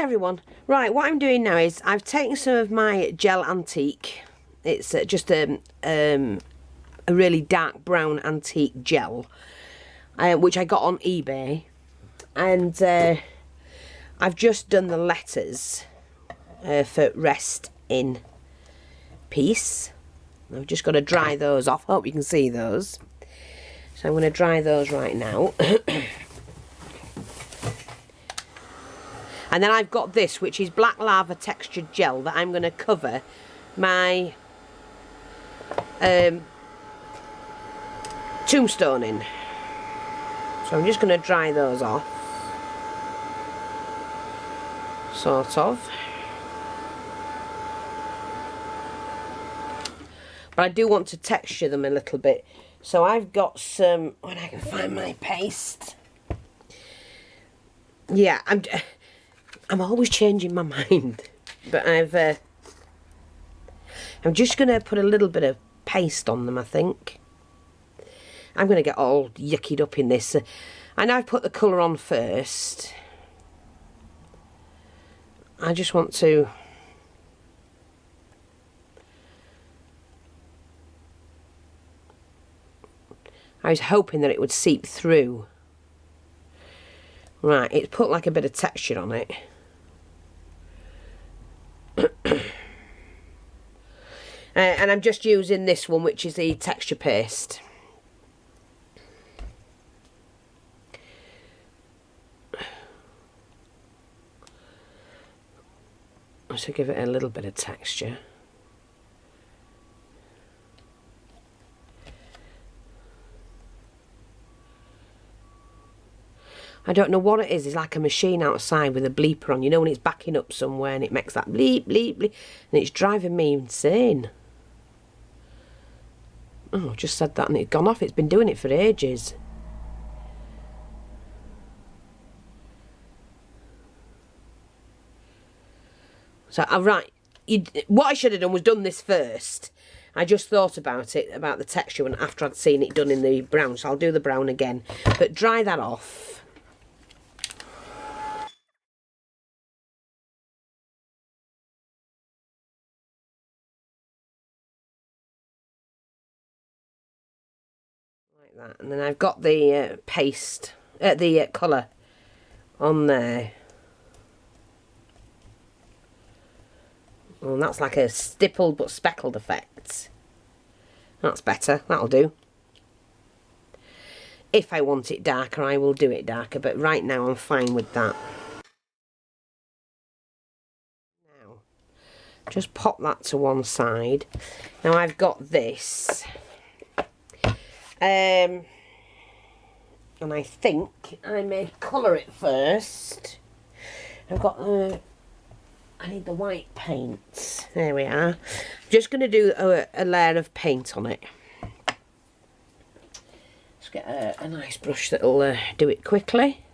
everyone. Right, what I'm doing now is I've taken some of my gel antique. It's just a really dark brown antique gel, which I got on eBay, and I've just done the letters for Rest in Peace. I've just got to dry those off. Hope you can see those. So I'm going to dry those right now. And then I've got this, which is black lava textured gel that I'm going to cover my tombstone in. So I'm just going to dry those off. Sort of. But I do want to texture them a little bit. So I've got some, when I can find my paste. Yeah, I'm always changing my mind, but I'm just going to put a little bit of paste on them, I think. I'm going to get all yuckied up in this. And I've put the colour on first. I just want to... I was hoping that it would seep through. Right, it's put like a bit of texture on it. And I'm just using this one, which is the texture paste. To give it a little bit of texture. I don't know what it is. It's like a machine outside with a bleeper on. You know when it's backing up somewhere and it makes that bleep, bleep, bleep. And it's driving me insane. Oh, I just said that and it's gone off. It's been doing it for ages. So, right. What I should have done was done this first. I just thought about it, about the texture, and after I'd seen it done in the brown. So I'll do the brown again. But dry that off. That, and then I've got the paste, the colour on there. And that's like a stippled but speckled effect. That's better, that'll do. If I want it darker, I will do it darker, but right now I'm fine with that. Now, just pop that to one side. Now I've got this. And I think I may colour it first. I've got, I need the white paint. There we are. I'm just going to do a layer of paint on it. Let's get a nice brush that'll do it quickly.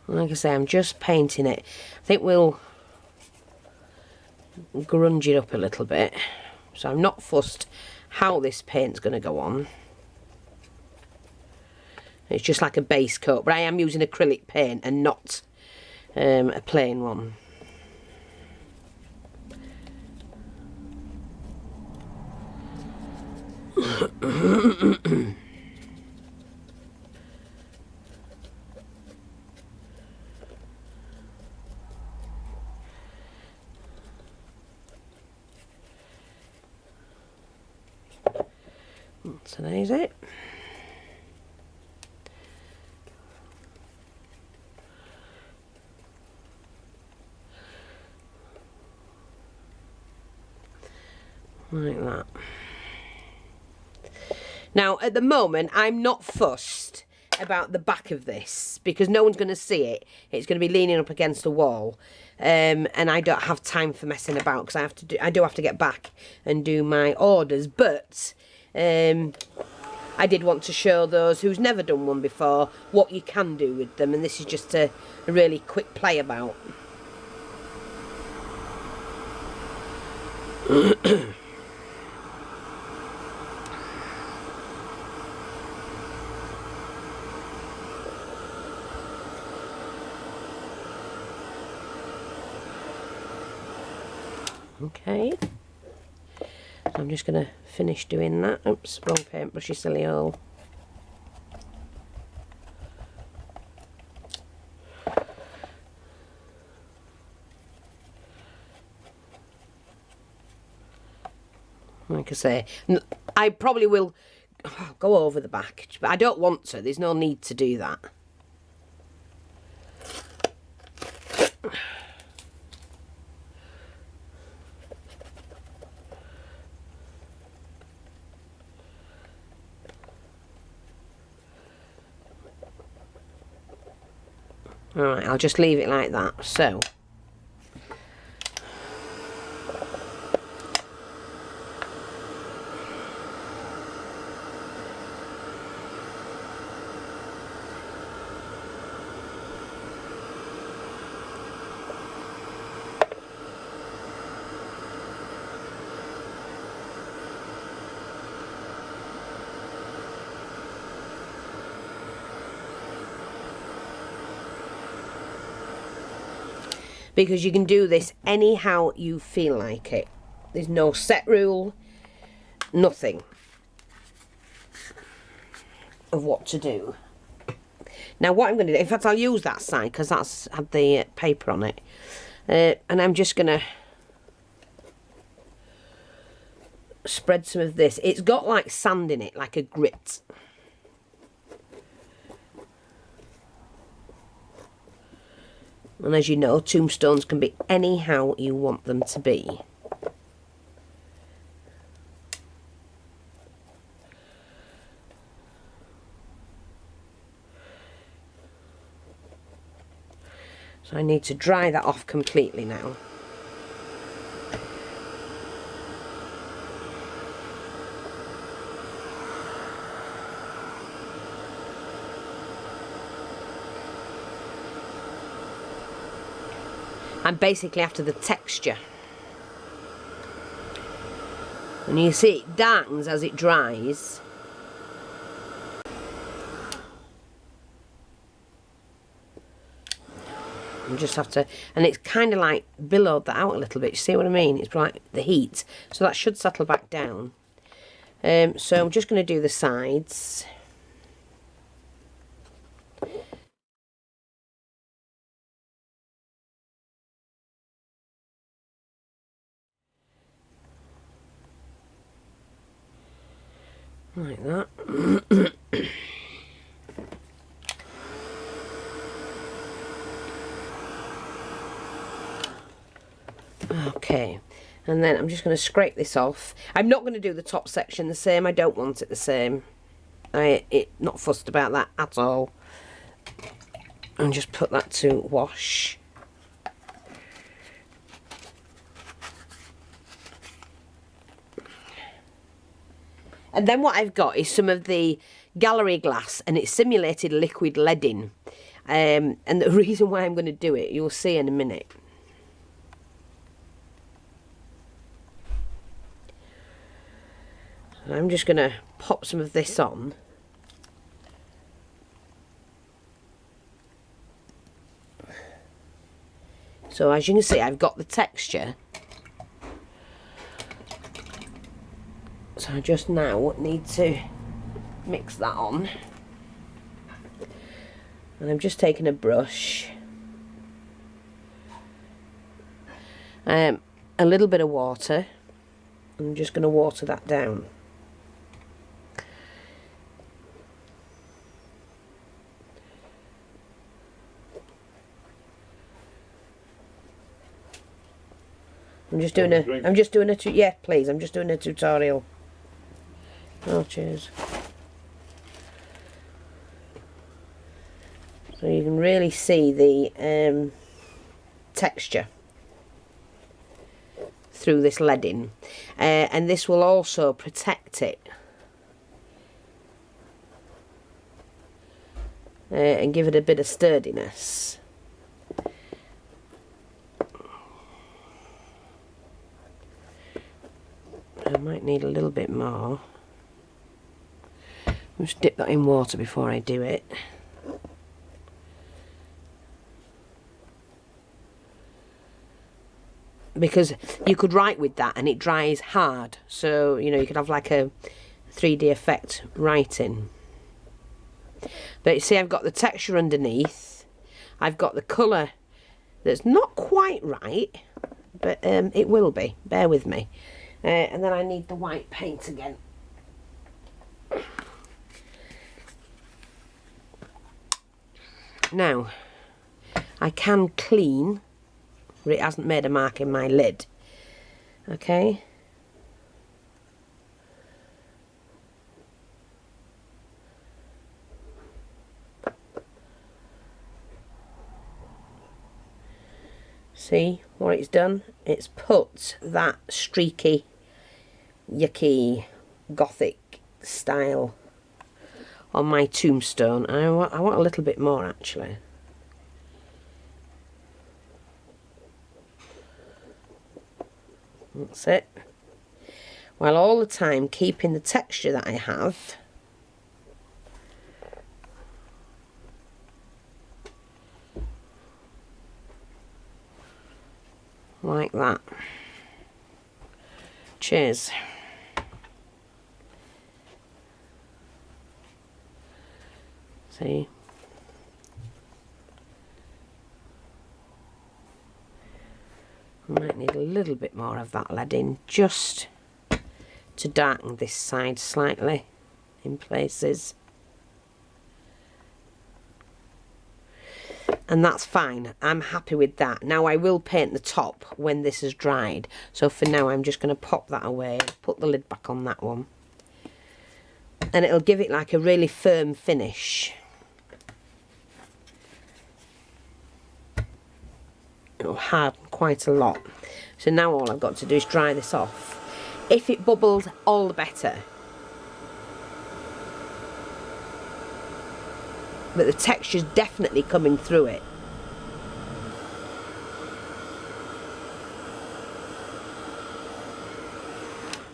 Like I say, I'm just painting it. I think we'll grunge it up a little bit. So I'm not fussed how this paint's going to go on. It's just like a base coat, but I am using acrylic paint and not a plain one. So there's it. Like that. Now, at the moment, I'm not fussed about the back of this because no one's going to see it. It's going to be leaning up against the wall, and I don't have time for messing about because I do have to get back and do my orders. But I did want to show those who's never done one before what you can do with them, and this is just a really quick play about. Okay. So I'm just going to finish doing that. Oops, wrong paintbrush, you silly hole. Like I say, I probably will go over the back, but I don't want to. There's no need to do that. Alright, I'll just leave it like that. So, because you can do this anyhow you feel like it. There's no set rule, nothing of what to do. Now what I'm going to do, in fact I'll use that side because that's had the paper on it. And I'm just going to spread some of this. It's got like sand in it, like a grit. And as you know, tombstones can be anyhow you want them to be. So I need to dry that off completely now. I'm basically after the texture. And you see it darkens as it dries. You just have to, and it's kind of like billowed that out a little bit. You see what I mean? It's like the heat. So that should settle back down. So I'm just going to do the sides. Like that. Okay, and then I'm just going to scrape this off. I'm not going to do the top section the same. I don't want it the same. I'm not fussed about that at all. And just put that to wash. And then what I've got is some of the gallery glass, and it's simulated liquid leading. And the reason why I'm going to do it, you'll see in a minute. I'm just going to pop some of this on. So as you can see, I've got the texture. So I just now need to mix that on. And I'm just taking a brush. A little bit of water. I'm just going to water that down. I'm just doing a yeah, please, I'm just doing a tutorial. Oh, cheers. So you can really see the texture through this leading, and this will also protect it and give it a bit of sturdiness. I might need a little bit more. Just dip that in water before I do it. because you could write with that and it dries hard, so you know, you could have like a 3D effect writing. But you see, I've got the texture underneath, I've got the colour that's not quite right, but it will be, bear with me. And then I need the white paint again. Now, I can clean, but it hasn't made a mark in my lid. Okay. See what it's done? It's put that streaky, yucky, gothic style on my tombstone. I want a little bit more, actually. That's it. While all the time keeping the texture that I have. Like that. Cheers. See? I might need a little bit more of that lead in, just to darken this side slightly in places. And that's fine. I'm happy with that. Now I will paint the top when this has dried. So for now I'm just going to pop that away, put the lid back on that one. And it'll give it like a really firm finish. It'll harden quite a lot. So now all I've got to do is dry this off. If it bubbles, all the better. But the texture's definitely coming through it.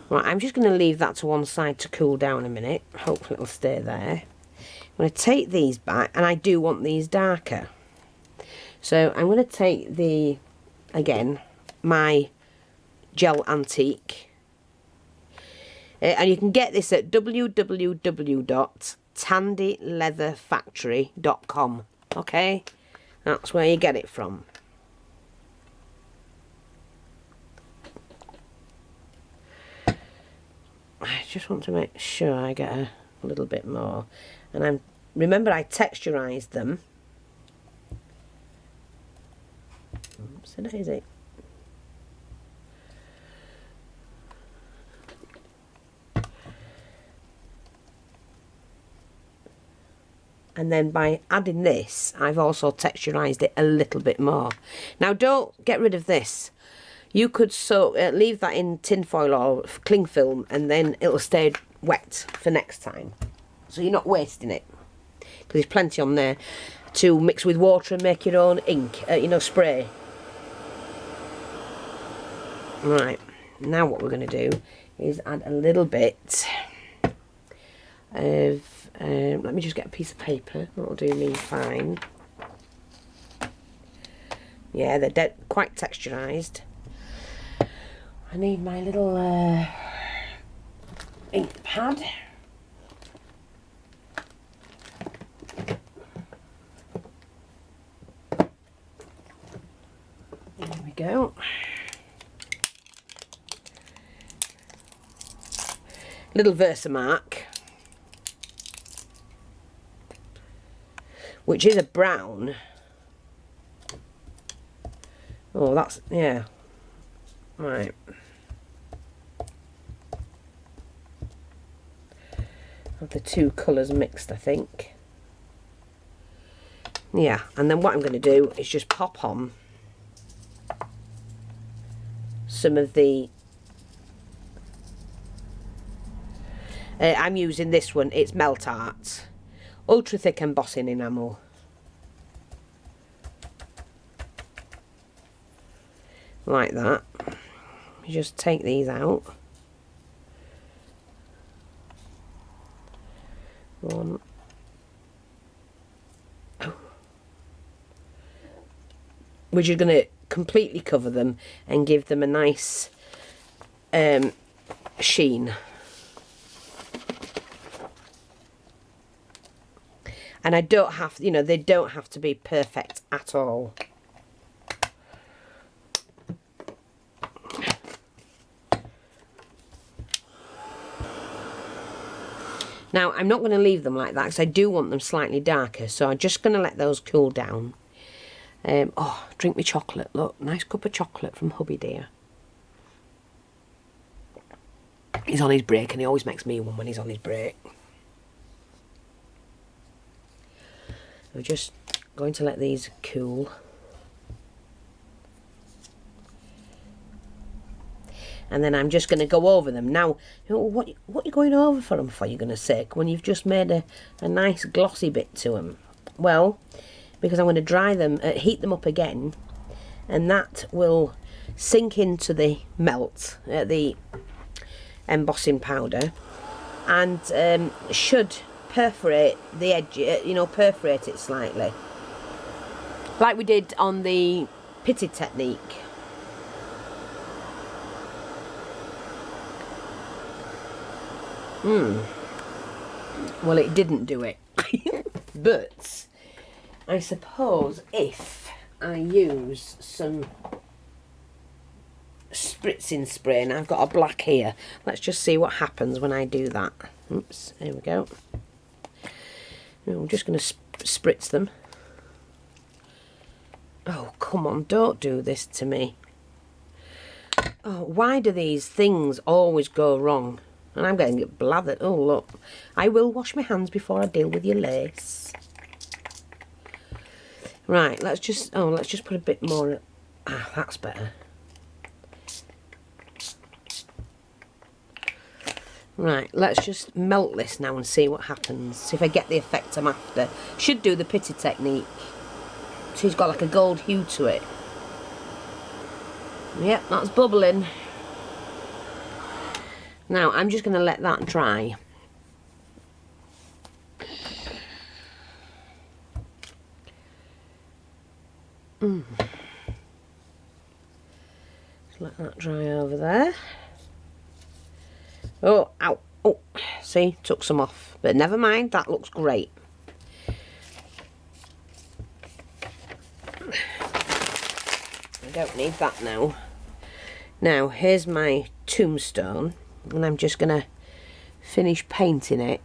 Right, I'm just going to leave that to one side to cool down a minute. Hopefully it'll stay there. I'm going to take these back, and I do want these darker. So I'm going to take the, again, my gel antique. And you can get this at www.tandyleatherfactory.com. Okay, that's where you get it from. I just want to make sure I get a little bit more. And remember I texturized them. So that is it. And then by adding this, I've also texturized it a little bit more. Now don't get rid of this. You could leave that in tin foil or cling film, and then it'll stay wet for next time. So you're not wasting it. Because there's plenty on there to mix with water and make your own ink, you know, spray. Right, now what we're going to do is add a little bit of... let me just get a piece of paper. That'll do me fine. Yeah, they're quite texturized. I need my little ink pad. There we go. Little Versamark, which is a brown. Oh, that's, yeah. Right. Have the two colours mixed, I think. Yeah, and then what I'm going to do is just pop on some of the... I'm using this one, it's Melt Art. Ultra thick embossing enamel. Like that. You just take these out. One. Oh. We're just going to completely cover them and give them a nice sheen. And I don't have, you know, they don't have to be perfect at all. Now, I'm not going to leave them like that because I do want them slightly darker. So I'm just going to let those cool down. Oh, drink me chocolate. Look, nice cup of chocolate from hubby dear. He's on his break and he always makes me one when he's on his break. We're just going to let these cool. And then I'm just going to go over them. Now, you know, what are you going over for them for, you're going to say, when you've just made a nice glossy bit to them? Well, because I'm going to dry them, heat them up again, and that will sink into the melt, the embossing powder, and should perforate the edge, you know, perforate it slightly. Like we did on the pity technique. Well, it didn't do it. But I suppose if I use some spritzing spray, and I've got a black here, let's just see what happens when I do that. Oops, here we go. I'm just going to spritz them. Oh, come on, don't do this to me. Oh, why do these things always go wrong? And I'm getting it blathered. Oh, look. I will wash my hands before I deal with your lace. Right, let's just put a bit more. Ah, that's better. Right, let's just melt this now and see what happens. See if I get the effect I'm after. Should do the pity technique. So it's got like a gold hue to it. Yep, that's bubbling. Now, I'm just going to let that dry. Just let that dry over there. Oh, ow. Oh, see, took some off. But never mind, that looks great. I don't need that now. Now, here's my tombstone. And I'm just going to finish painting it.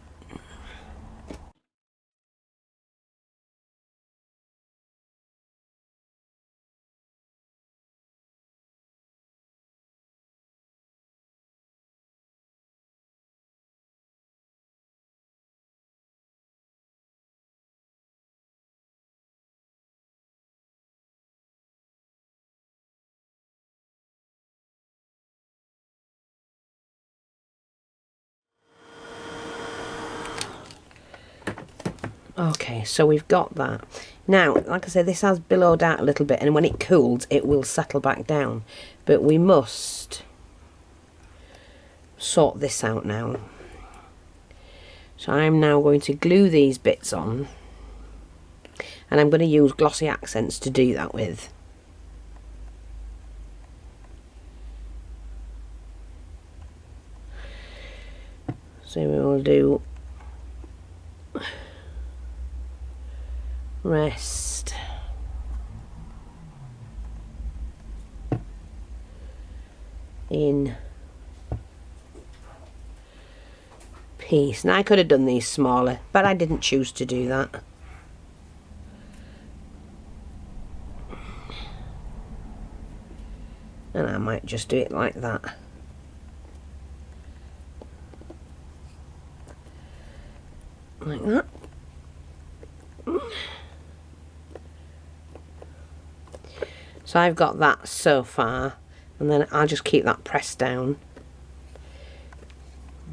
Okay, so we've got that. Now, like I said, this has billowed out a little bit, and when it cools, it will settle back down. But we must sort this out now. So I'm now going to glue these bits on, and I'm going to use glossy accents to do that with. So we will do rest, in peace. Now I could have done these smaller, but I didn't choose to do that. And I might just do it like that. Like that. So I've got that so far, and then I'll just keep that pressed down.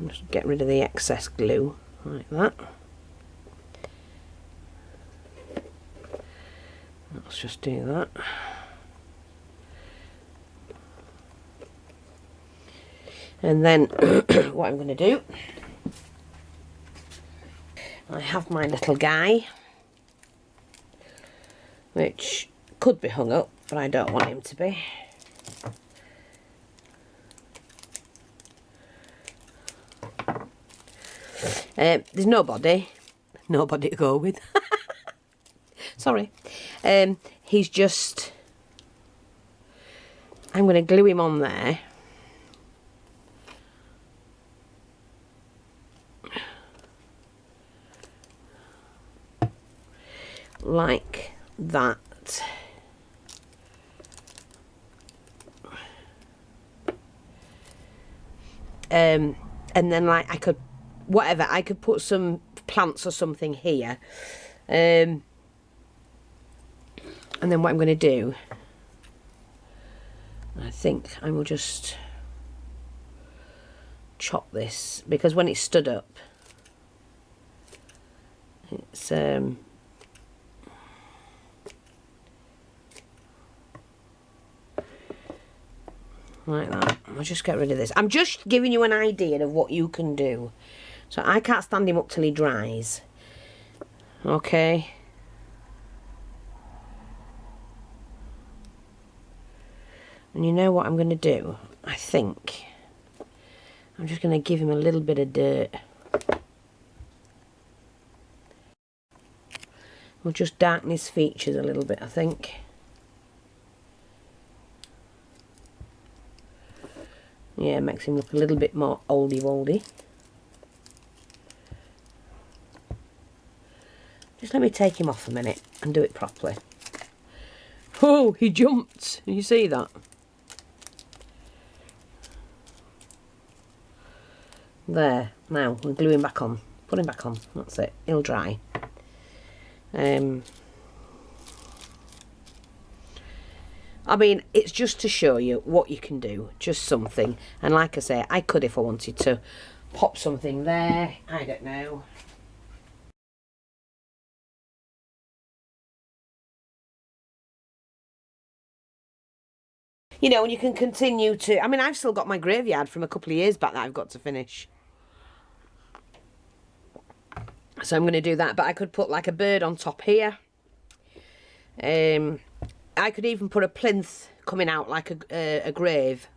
Just get rid of the excess glue, like that. Let's just do that. And then what I'm going to do, I have my little guy, which could be hung up, but I don't want him to be. There's nobody to go with. Sorry. He's just, I'm going to glue him on there. Like that. And then like I could, whatever, I could put some plants or something here. And then what I'm going to do, I think I will just chop this, because when it's stood up, it's like that. I'll just get rid of this. I'm just giving you an idea of what you can do. So I can't stand him up till he dries. Okay. And you know what I'm going to do? I think I'm just going to give him a little bit of dirt. We'll just darken his features a little bit, I think. Yeah, makes him look a little bit more oldie-woldy. Just let me take him off a minute and do it properly. Oh, he jumped. You see that? There. Now, we'll glue him back on. Put him back on. That's it. He'll dry. I mean, it's just to show you what you can do. Just something. And like I say, I could, if I wanted to, pop something there. I don't know. You know, and you can continue to... I mean, I've still got my graveyard from a couple of years back that I've got to finish. So I'm going to do that. But I could put like a bird on top here. I could even put a plinth coming out like a grave.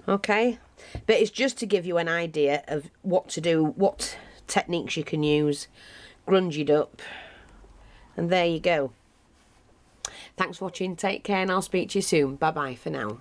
Okay. But it's just to give you an idea of what to do, what techniques you can use. Grunge it up. And there you go. Thanks for watching. Take care and I'll speak to you soon. Bye bye for now.